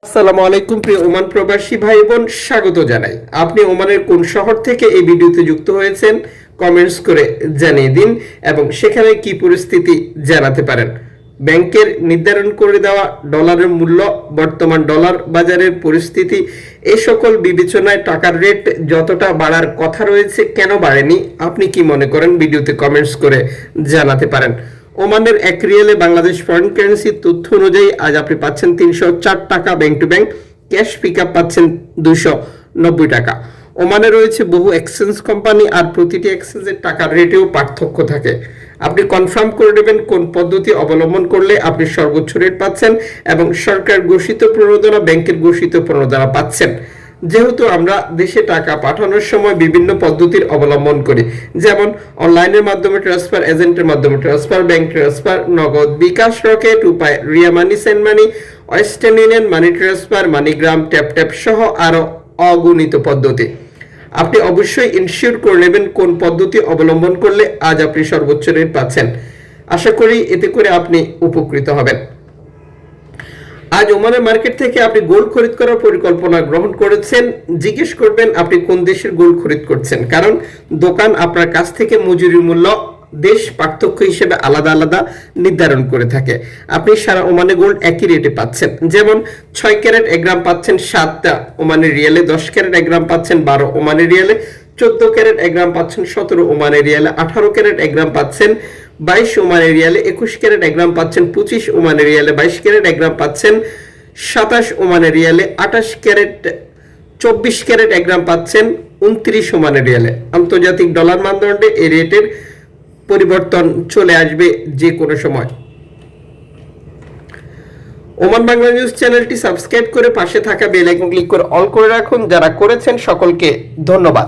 আসসালামু আলাইকুম প্রিয় ওমান প্রবাসী ভাই বোন, স্বাগত জানাই। আপনি ওমানের কোন শহর থেকে এই ভিডিওতে যুক্ত হয়েছেন কমেন্টস করে জানিয়ে দিন এবং সেখানে কি পরিস্থিতি জানাতে পারেন। ব্যাংকের নির্ধারণ করে দেওয়া ডলারের মূল্য, বর্তমান ডলার বাজারের পরিস্থিতি, এই সকল বিবেচনায় টাকার রেট যতটা বাড়ার কথা রয়েছে কেন বাড়েনি, আপনি কি মনে করেন ভিডিওতে কমেন্টস করে জানাতে পারেন। ওমানের এক রিয়েলে বাংলাদেশ ফরেন কারেন্সি তথ্য অনুযায়ী আজ আপনি পাচ্ছেন 304 টাকা bank to bank, cash pick up পাচ্ছেন 290 টাকা। ওমানে রয়েছে বহু এক্সচেঞ্জ কোম্পানি আর প্রতিটি এক্সচেঞ্জের টাকার রেটেও পার্থক্য থাকে। আপনি কনফার্ম করে নেবেন কোন পদ্ধতি অবলম্বন করলে আপনি সর্বোচ্চ রেট পাচ্ছেন এবং সরকার ঘোষিত প্রণোদনা, ব্যাংকের ঘোষিত প্রণোদনা পাচ্ছেন। যেহেতু আমরা দেশে টাকা পাঠানোর সময় বিভিন্ন পদ্ধতির অবলম্বন করি, যেমন অনলাইনের মাধ্যমে ট্রান্সফার, এজেন্টের মাধ্যমে ট্রান্সফার, ব্যাংক ট্রান্সফার, নগদ, bKash, Rocket, Upay, Ria Money, send money, Western Union, money transfer, MoneyGram, Tap Tap সহ আরও অগণিত পদ্ধতি। আপনি অবশ্যই ইনশিওর করে নেবেন কোন পদ্ধতি অবলম্বন করলে আজ আপনি সর্বোচ্চ রেট পাচ্ছেন। আশা করি এতে করে আপনি উপকৃত হবেন। আজ ওমানের মার্কেট থেকে আপনি গোল্ড খরিদ করার পরিকল্পনা গ্রহণ করেছেন, জিজ্ঞেস করবেন আপনি কোন দেশের গোল্ড খরিদ করছেন, কারণ দোকান আপনার কাছ থেকে মজুরি মূল্য দেশ পার্থক্য হিসেবে আলাদা আলাদা নির্ধারণ করে থাকে। আপনি সারা ওমানে গোল্ড একই রেটে পাচ্ছেন, যেমন 6 ক্যারেট 1 গ্রাম পাচ্ছেন 7 ওমানের রিয়ালে, 10 ক্যারেট 1 গ্রাম পাচ্ছেন 12 ওমানের রিয়ালে, 14 ক্যারেট 1 গ্রাম পাচ্ছেন 17 ওমানের রিয়ালে, 18 ক্যারেট 1 গ্রাম পাচ্ছেন 22 ওমানের রিয়ালে, 21 ক্যারেট 1 গ্রাম পাচ্ছেন 25 ওমানের রিয়ালে, 22 ক্যারেট 1 গ্রাম পাচ্ছেন 27 ওমানের রিয়ালে, 28 ক্যারেট 24 ক্যারেট 1 গ্রাম পাচ্ছেন 29 ওমানের রিয়ালে। আন্তর্জাতিক ডলার মানদণ্ডে এই রেটের পরিবর্তন চলে আসবে যে কোনো সময়। ওমান বাংলা নিউজ চ্যানেলটি সাবস্ক্রাইব করে পাশে থাকা বেল আইকন ক্লিক করে অল করে রাখুন। যারা করেছেন সকলকে ধন্যবাদ।